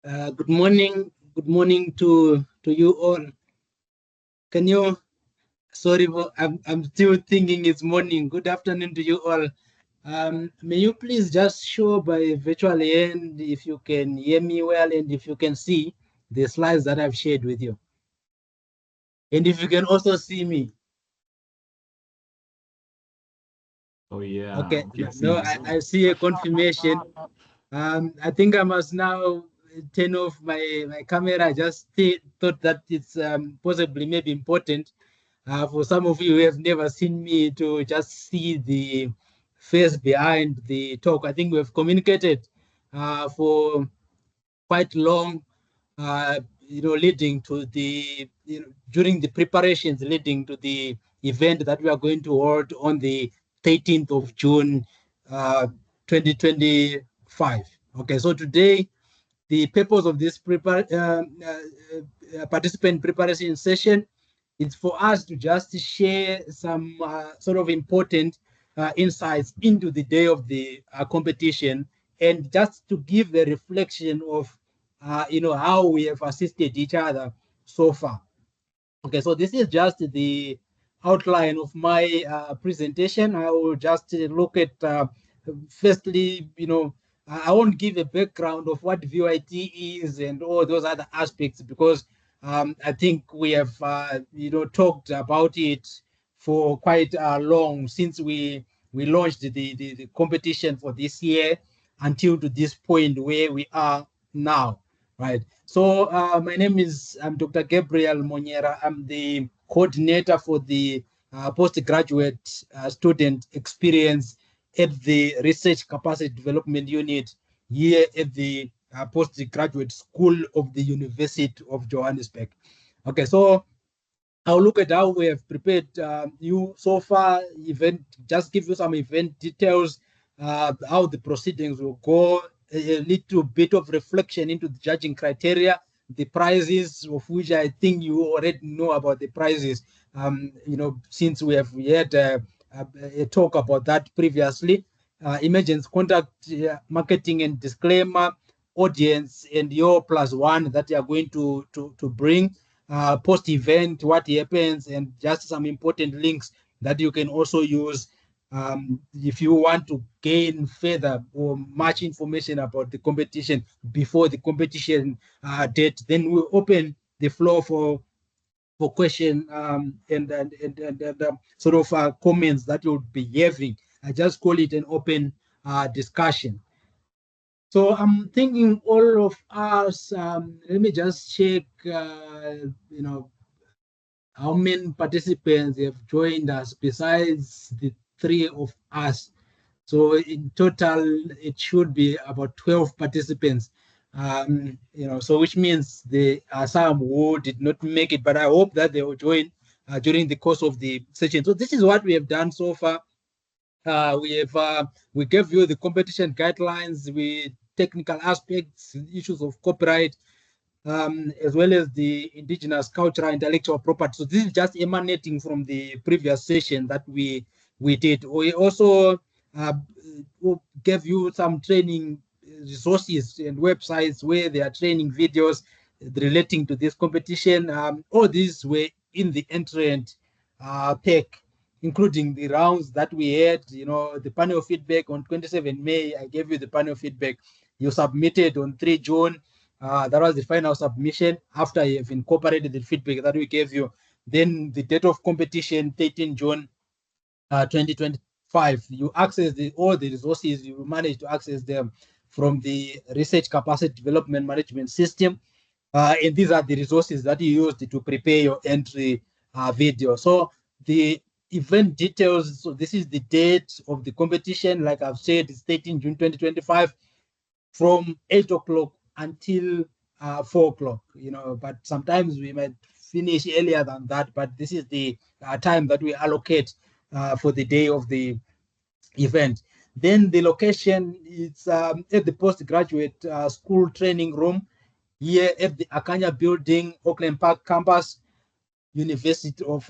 Good morning. Good morning to you all. Can you? Sorry, I'm still thinking it's morning. Good afternoon to you all. May you please just show by virtual hand if you can hear me well and if you can see the slides that I've shared with you, and if you can also see me. Oh yeah. Okay. Okay. No, I see a confirmation. I think I must now turn off my camera. I just thought that it's possibly maybe important for some of you who have never seen me to just see the face behind the talk. I think we've communicated for quite long, leading to the, during the preparations leading to the event that we are going to hold on the 13th of June, 2025. Okay, so today, the purpose of this participant preparation session is for us to just share some sort of important insights into the day of the competition, and just to give a reflection of how we have assisted each other so far. Okay, so this is just the outline of my presentation. I will just look at, firstly, I won't give a background of what VYT is and all those other aspects, because I think we have, talked about it for quite long, since we launched the competition for this year until to this point where we are now. Right. So my name is Dr. Gabriel Monyera. I'm the coordinator for the postgraduate student experience at the Research Capacity Development Unit here at the Postgraduate School of the University of Johannesburg. Okay, so I'll look at how we have prepared you so far, just give you some event details, how the proceedings will go, a little bit of reflection into the judging criteria, the prizes, of which I think you already know about the prizes, since we have had a talk about that previously. Emergence contact, marketing and disclaimer, audience, and your +1 that you are going to bring, post event, what happens, and just some important links that you can also use if you want to gain further or much information about the competition before the competition date. Then we'll open the floor for question and sort of comments that you'll be having. I just call it an open discussion. So I'm thinking all of us, let me just check, how many participants have joined us besides the three of us. So in total, it should be about 12 participants. So which means there are some who did not make it, but I hope that they will join during the course of the session. So this is what we have done so far. We gave you the competition guidelines, with technical aspects, issues of copyright, as well as the indigenous cultural intellectual property. So this is just emanating from the previous session that we did. We also gave you some training resources and websites where there are training videos relating to this competition. All these were in the entrant pack, including the rounds that we had, the panel feedback on 27 May. I gave you the panel feedback. You submitted on 3 June. That was the final submission after you have incorporated the feedback that we gave you. Then the date of competition, 13 June 2025. You access all the resources, you manage to access them from the Research Capacity Development Management System. And these are the resources that you used to prepare your entry video. So the event details, so this is the date of the competition. Like I've said, it's 13 June 2025 from 8 o'clock until 4 o'clock, but sometimes we might finish earlier than that, but this is the time that we allocate for the day of the event. Then the location is at the postgraduate school training room here at the Akanya building, Auckland Park campus, University of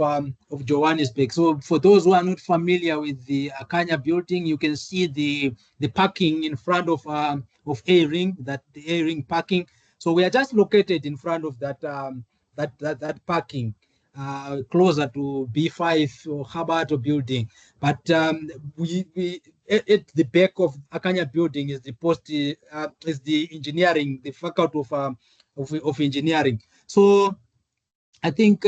Johannesburg. So for those who are not familiar with the Akanya building, you can see the parking in front of A-Ring, that the A-Ring parking. So we are just located in front of that that parking, closer to B5 or Habato building. But we at the back of Akanya building is the is the engineering, the faculty of engineering. So I think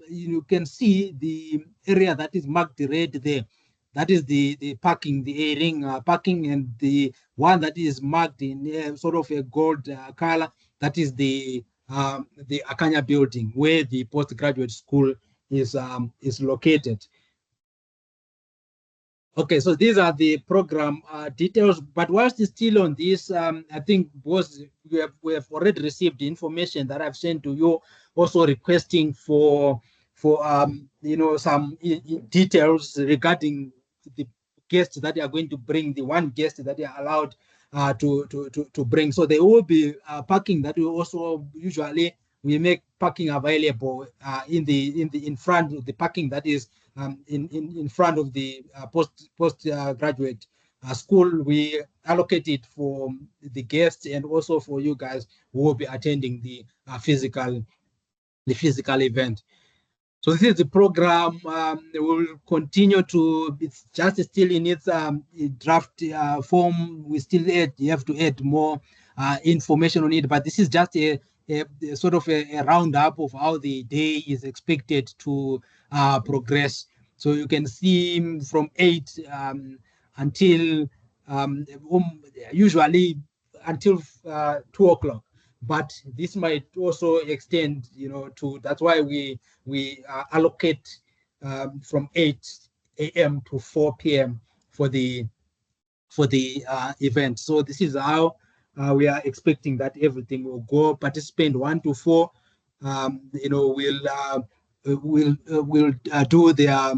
you can see the area that is marked red there. That is the parking, the A-ring parking, and the one that is marked in sort of a gold color. That is the Akanya building where the postgraduate school is located. Okay, so these are the program details. But whilst it's still on this, I think both we have already received the information that I've sent to you, also requesting for some details regarding the guests that they are going to bring, the one guest that they are allowed to bring. So there will be parking that we also usually we make parking available in front of the parking that is in front of the postgraduate school. We allocate it for the guests and also for you guys who will be attending the physical event. So this is the program. We will continue to. It's just still in its draft form. We still you have to add more information on it. But this is just a sort of a roundup of how the day is expected to progress. So you can see from 8 until usually until 2 o'clock. But this might also extend, to. That's why we allocate from 8 a.m. to 4 p.m. for the event. So this is how we are expecting that everything will go. Participant 1 to 4, will do their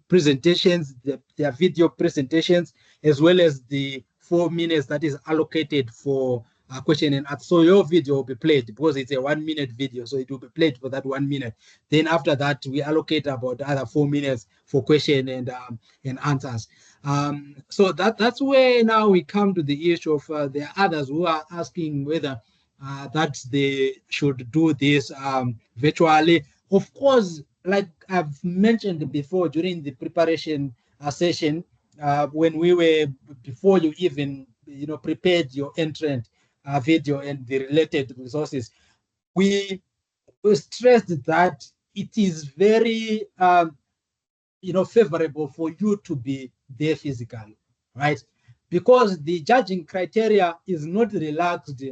presentations, their video presentations, as well as the 4 minutes that is allocated for question and answer. So your video will be played because it's a 1 minute video, so it will be played for that 1 minute. Then after that, we allocate about other 4 minutes for question and answers. So that's where now we come to the issue of there are others who are asking whether that they should do this virtually. Of course, like I've mentioned before during the preparation session, when we were, before you even prepared your entrant video and the related resources, we stressed that it is very favorable for you to be there physically, right? Because the judging criteria is not relaxed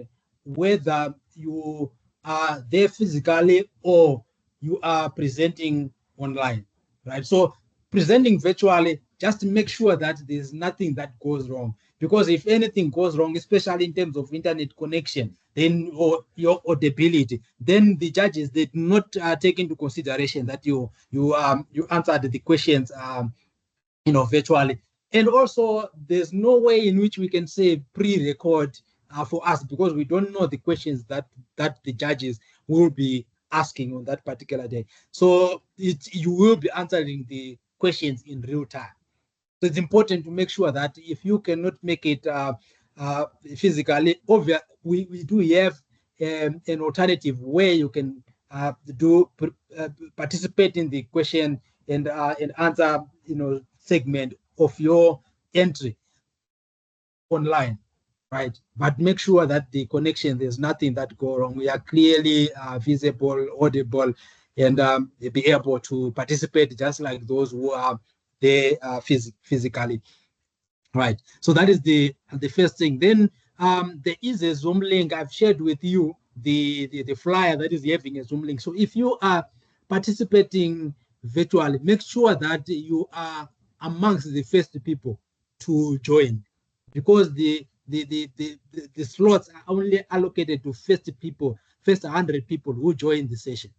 whether you are there physically or you are presenting online, right? So presenting virtually, just make sure that there's nothing that goes wrong. Because if anything goes wrong, especially in terms of internet connection, then or your audibility, then the judges did not take into consideration that you answered the questions virtually. And also, there's no way in which we can say pre-record for us, because we don't know the questions that the judges will be asking on that particular day. So you will be answering the questions in real time. So it's important to make sure that if you cannot make it physically, we do have an alternative where you can participate in the question and answer segment of your entry online, right? But make sure that the connection, there's nothing that go wrong. We are clearly visible, audible, and be able to participate just like those who are there physically, right? So that is the first thing. Then there is a Zoom link. I've shared with you the flyer that is having a Zoom link. So if you are participating virtually, make sure that you are amongst the first people to join, because the slots are only allocated to first 100 people who join the session.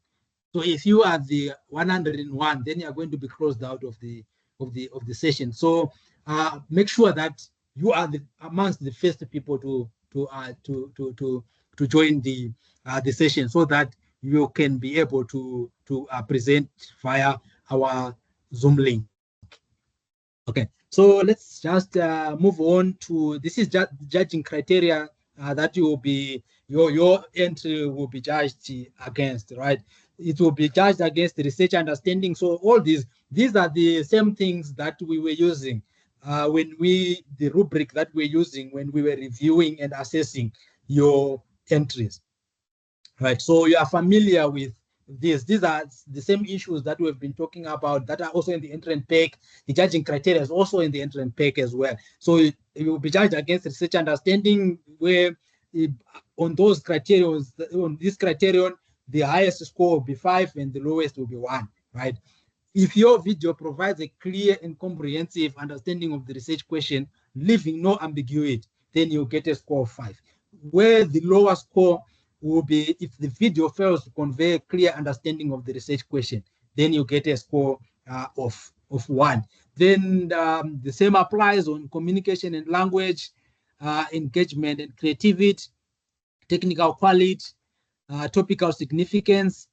So if you are the 101, then you are going to be closed out of the session. So make sure that you are amongst the first people to join the session, so that you can be able to present via our Zoom link. Okay, so let's just move on to, this is judging criteria that you will be your entry will be judged against, right? It will be judged against the research understanding. So all these are the same things that we were using when the rubric that we're using when we were reviewing and assessing your entries, right? So you are familiar with this. These are the same issues that we've been talking about that are also in the entrance pack. The judging criteria is also in the entrance pack as well. So you will be judged against research understanding, where on those criteria, on this criterion, the highest score will be 5 and the lowest will be 1, right? If your video provides a clear and comprehensive understanding of the research question, leaving no ambiguity, then you get a score of 5. Where the lower score will be if the video fails to convey a clear understanding of the research question, then you get a score of 1. Then the same applies on communication and language, engagement and creativity, technical quality, topical significance,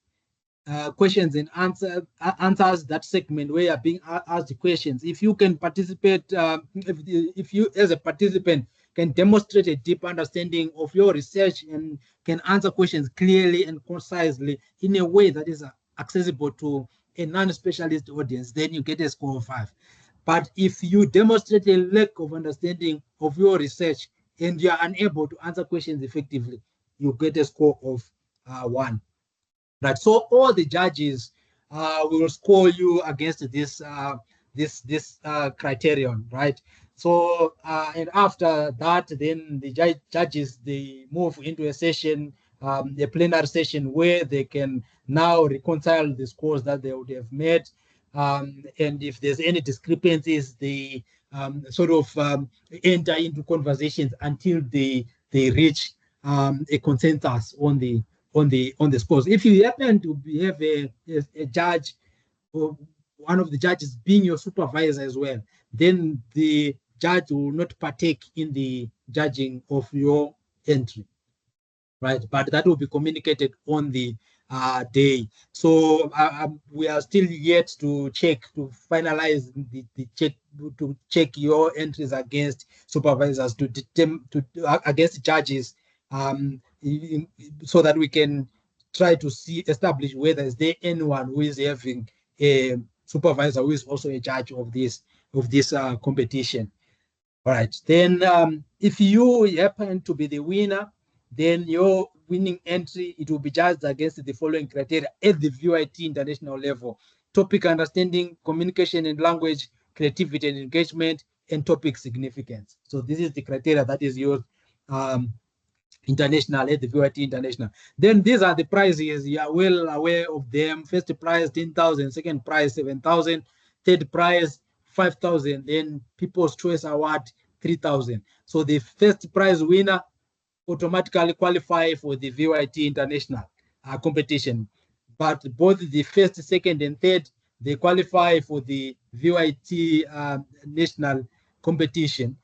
questions and answers, that segment where you're being asked the questions. If you can participate, if you as a participant can demonstrate a deep understanding of your research and can answer questions clearly and concisely in a way that is accessible to a non-specialist audience, then you get a score of 5. But if you demonstrate a lack of understanding of your research and you are unable to answer questions effectively, you get a score of 1. Right. So all the judges will score you against this criterion, right? So and after that, then the judges, they move into a session, a plenary session, where they can now reconcile the scores that they would have made, and if there's any discrepancies, they sort of enter into conversations until they reach a consensus on the scores. If you happen to have a judge, or one of the judges being your supervisor as well, then the judge will not partake in the judging of your entry, right? But that will be communicated on the day. So we are still yet to finalize the check, to check your entries against supervisors, against judges, so that we can try to establish whether is there anyone who is having a supervisor who is also a judge of this competition. All right. Then if you happen to be the winner, then your winning entry, it will be judged against the following criteria at the VYT international level: topic understanding, communication and language, creativity and engagement, and topic significance. So this is the criteria that is used international at the VYT international. Then these are the prizes. You are well aware of them. First prize 10,000, second prize 7,000, third prize 5,000, then People's Choice Award 3,000. So the first prize winner automatically qualify for the VYT international competition. But both the first, second, and third, they qualify for the VYT national competition.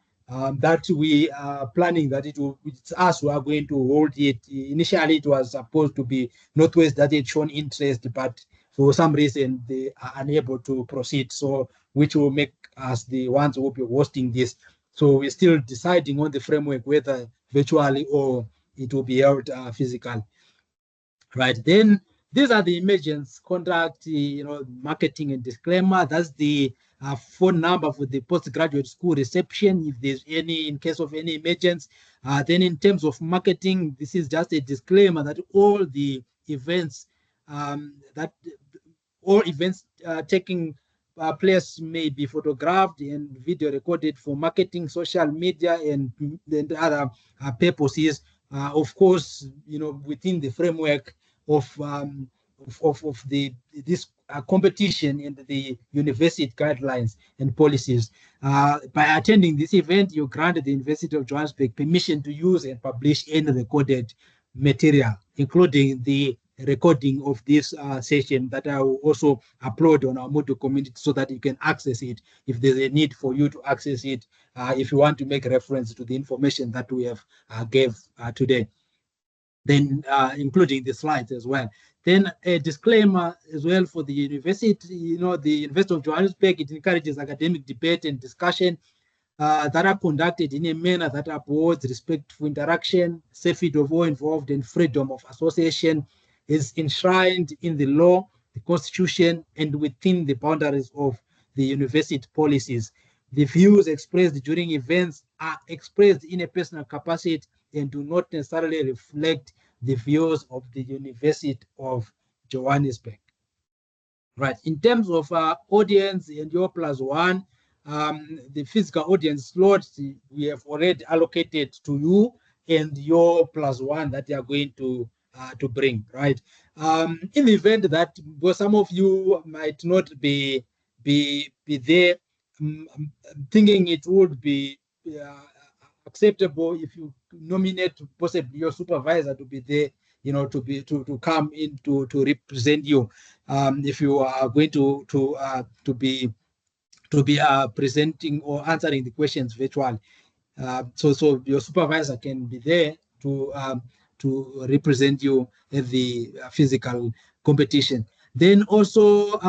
That we are planning that it's us who are going to hold it. Initially, it was supposed to be Northwest that had shown interest, but for some reason they are unable to proceed. So, which will make us the ones who will be hosting this. So we're still deciding on the framework, whether virtually or it will be held physically. Right. Then these are the emergence contract, marketing and disclaimer. That's the phone number for the postgraduate school reception, if there's any, in case of any emergence. Then in terms of marketing, this is just a disclaimer that all the events taking place may be photographed and video recorded for marketing, social media, and other purposes. Of course, within the framework of this competition and the university guidelines and policies. By attending this event, you grant the University of Johannesburg permission to use and publish any recorded material, including the recording of this session that I will also upload on our Moodle community so that you can access it if there's a need for you to access it, if you want to make reference to the information that we have gave today. Then including the slides as well. Then a disclaimer as well for the university. The University of Johannesburg, it encourages academic debate and discussion. that are conducted in a manner that upholds respectful interaction, safety of all involved, and freedom of association is enshrined in the law, the constitution, and within the boundaries of the university policies. The views expressed during events are expressed in a personal capacity and do not necessarily reflect the views of the University of Johannesburg. Right. In terms of audience and your +1, the physical audience slots we have already allocated to you and your +1 that you are going to bring. Right. In the event that some of you might not be there, I'm thinking it would be acceptable if you nominate possibly your supervisor to be there, to come in to represent you, if you are going to be presenting or answering the questions virtually. So your supervisor can be there to represent you at the physical competition. Then also,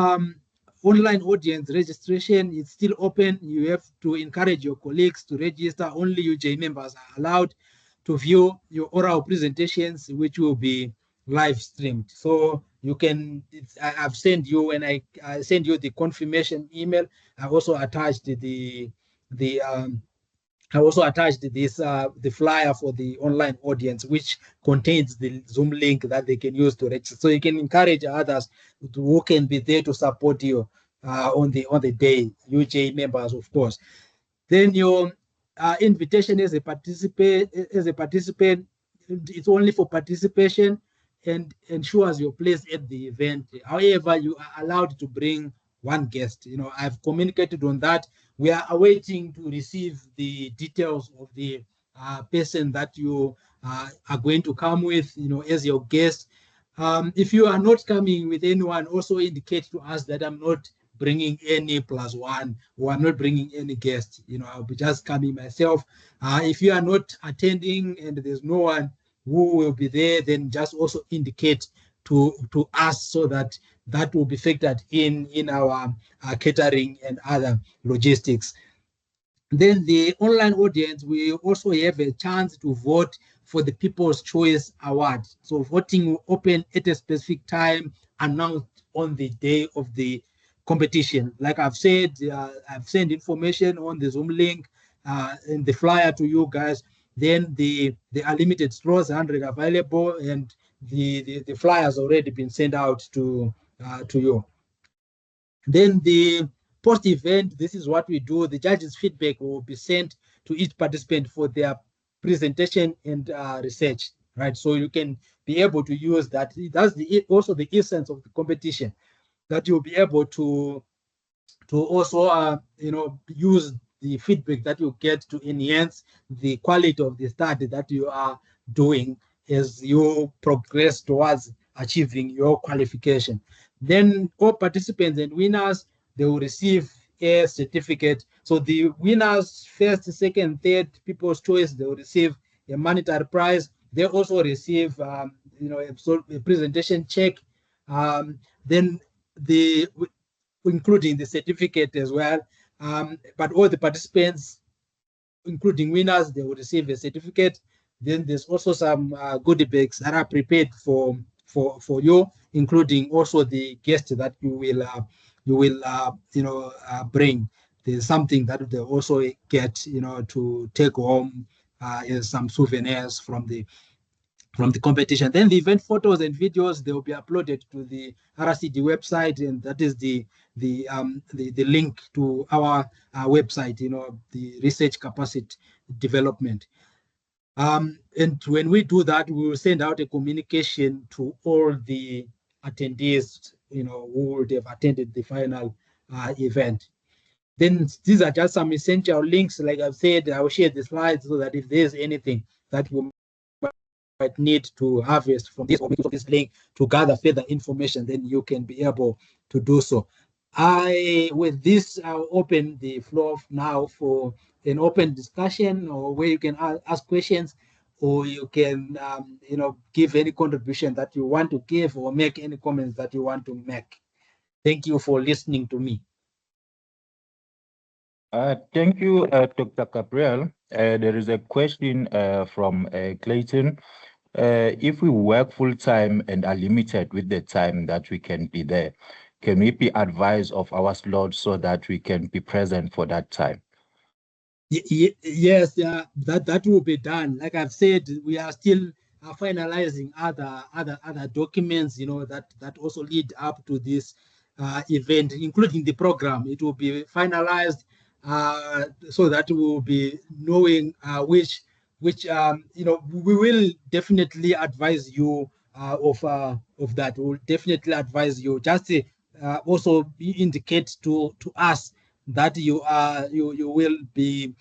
online audience registration is still open. You have to encourage your colleagues to register. Only UJ members are allowed to view your oral presentations, which will be live streamed. So you can, I've sent you, when I send you the confirmation email, I also attached the I also attached this the flyer for the online audience, which contains the Zoom link that they can use to register. So you can encourage others who can be there to support you on the day, UJ members, of course. Then your invitation as a participant, it's only for participation and ensures your place at the event. However, you are allowed to bring one guest. I've communicated on that. We are awaiting to receive the details of the person that you are going to come with, as your guest. If you are not coming with anyone, also indicate to us that I'm not bringing any +1, or I'm not bringing any guest. I'll be just coming myself. If you are not attending and there's no one who will be there, then just also indicate to us, so that will be factored in our catering and other logistics. Then the online audience, we also have a chance to vote for the People's Choice Award. So voting will open at a specific time announced on the day of the competition. Like I've said, I've sent information on the Zoom link and the flyer to you guys. Then the unlimited slots, 100 available, and the flyers already been sent out to you. Then the post-event, this is what we do. The judges' feedback will be sent to each participant for their presentation and research, right? So you can be able to use that. That's also the essence of the competition, that you'll be able to also use the feedback that you get to enhance the quality of the study that you are doing as you progress towards achieving your qualification. Then all participants and winners, they will receive a certificate. So the winners, first, second, third, People's Choice, they will receive a monetary prize. They also receive a presentation check. Then including the certificate as well. But all the participants, including winners, they will receive a certificate. Then there's also some goodie bags that are prepared for you, including also the guest that you will bring. There's something that they also get to take home as some souvenirs from the competition. Then the event photos and videos, they will be uploaded to the RCD website, and that is the link to our website, the research capacity development. And when we do that, we will send out a communication to all the attendees, who would have attended the final event. Then these are just some essential links. Like I've said, I will share the slides so that if there's anything that you might need to harvest from this or this link to gather further information, then you can be able to do so. With this, I'll open the floor now for an open discussion, or where you can ask questions, or you can give any contribution that you want to give, or make any comments that you want to make. Thank you for listening to me. Thank you, Dr. Gabriel. There is a question from Clayton. If we work full time and are limited with the time that we can be there, can we be advised of our slot so that we can be present for that time? Yes, that will be done. Like I've said, we are still finalizing other documents, that also lead up to this event, including the program. It will be finalized so that we will be knowing which we will definitely advise you of that. We'll definitely advise you. Just also indicate to us that you will be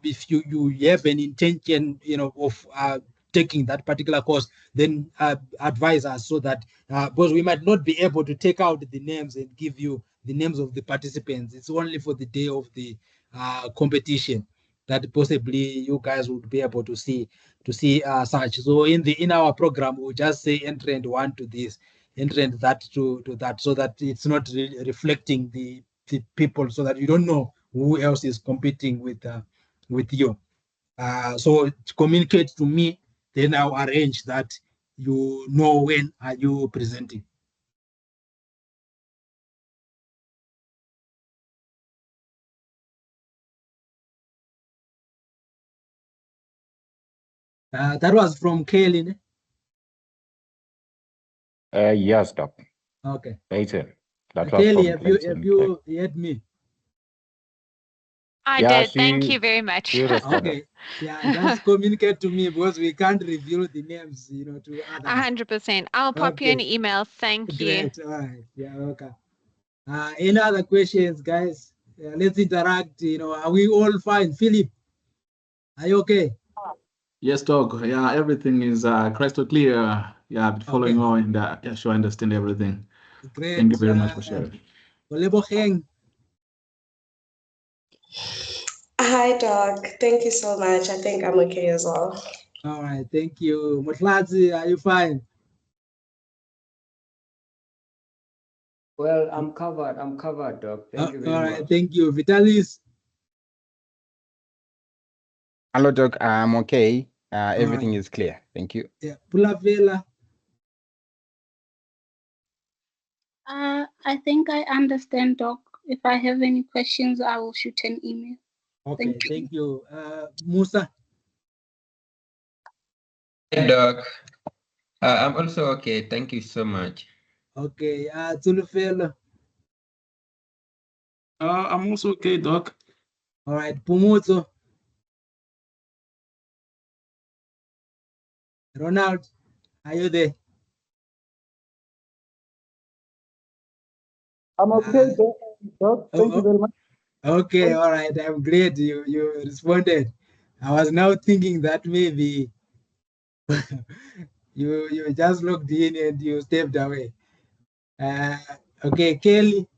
if you have an intention of taking that particular course, then advise us so that because we might not be able to take out the names and give you the names of the participants. It's only for the day of the competition that possibly you guys would be able to see such. So in our program, we'll just say entrant one to this, entrant that to that, so that it's not reflecting the people, so that you don't know who else is competing with you. So communicate to me, then I'll arrange that you know when are you presenting. That was from Kaylin. Yes, Doc. Okay. Clayton. That was Kaylee, from have you Clayton. heard me? I Yeah, did. Thank you very much. she responded. Okay. Yeah, just communicate to me because we can't reveal the names, to others. 100%. I'll pop you an Okay. email. Thank you. Great. All right. Yeah. Okay. Any other questions, guys? Let's interact. Are we all fine? Philip, are you okay? Yes, Doc. Yeah, everything is crystal clear. Yeah, I've been following Okay. on and yeah, sure, I understand everything. Great. Thank you very much for sharing. Oleboheng. Hi, Doc. Thank you so much. I think I'm okay as well. All right. Thank you. Motladzi, are you fine? Well, I'm covered, Doc. Thank you very All right. much. Thank you. Vitalis. Hello, Doc. I'm okay. Everything right. is clear. Thank you. Yeah. Pulavela. I think I understand, Doc. If I have any questions, I will shoot an email. Okay. Thank you. Musa. Hey, Doc. I'm also okay. Thank you so much. Okay. Tulufela. I'm also okay, Doc. All right. Pumuzo. Ronald, are you there? I'm okay, Doc. Thank you very much. Okay, all right. I'm glad you responded. I was now thinking that maybe you just logged in and you stepped away. Okay, Kelly.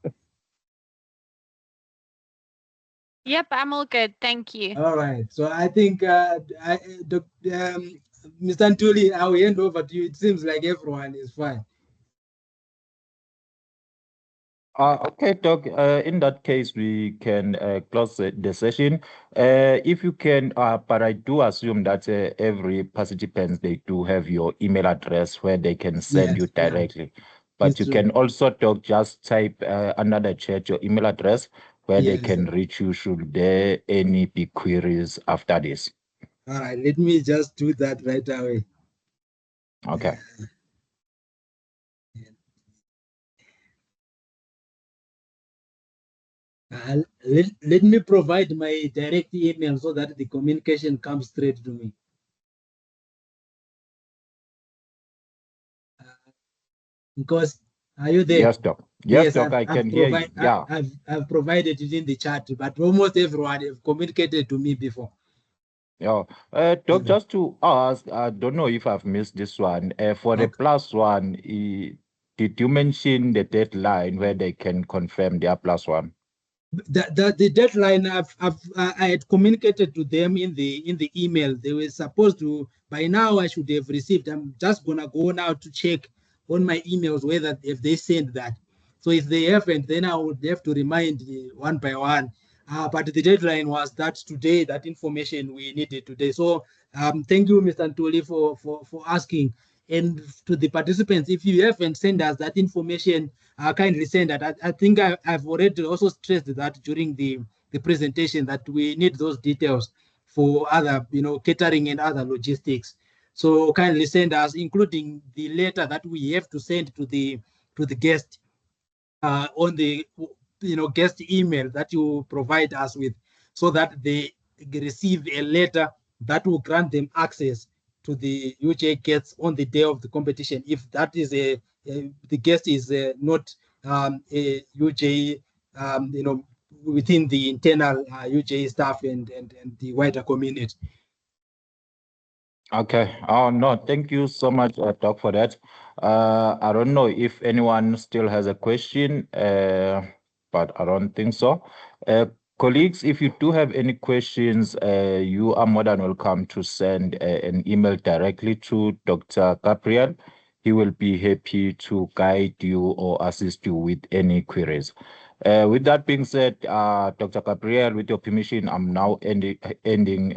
Yep, I'm all good. Thank you. All right. So I think Mr. Ntuli, I will hand over to you. It seems like everyone is fine. Okay, Doc. In that case, we can close the session. If you can, but I do assume that every participant, they do have your email address where they can send you directly. But It's you true. can also, Doc, just type under the chat your email address where they can reach you should there any be queries after this. All right. Let me just do that right away. Okay. Let me provide my direct email so that the communication comes straight to me. Because are you there? Yes, Doc. Yes, Doc, I I've can hear you. Yeah. I've provided it in the chat, but almost everyone have communicated to me before. Yeah. Doc, just to ask, I don't know if I've missed this one. For the +1, did you mention the deadline where they can confirm their +1? The deadline I had communicated to them in the email. They were supposed to, by now I should have received. I'm just gonna go now to check on my emails whether if they sent that. So if they haven't, then I would have to remind one by one. but the deadline was that today, that information we needed today. So thank you, Mr. Ntuli, for asking. And to the participants, if you haven't sent us that information, kindly send that. I think I've already also stressed that during the presentation that we need those details for other, catering and other logistics. So kindly send us, including the letter that we have to send to the guest on the guest email that you provide us with, so that they receive a letter that will grant them access to the UJ guests on the day of the competition. If that is the guest is not a UJ, within the internal UJ staff and the wider community. Okay. Oh, no, thank you so much, Doc, for that. I don't know if anyone still has a question, but I don't think so. Colleagues, if you do have any questions, you are more than welcome to send an email directly to Dr. Gabriel. He will be happy to guide you or assist you with any queries. With that being said, Dr. Gabriel, with your permission, I'm now ending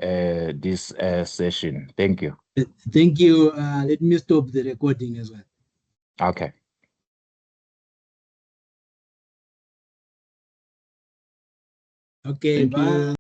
this session. Thank you. Thank you. Let me stop the recording as well. Okay. Okay, Thank bye. you.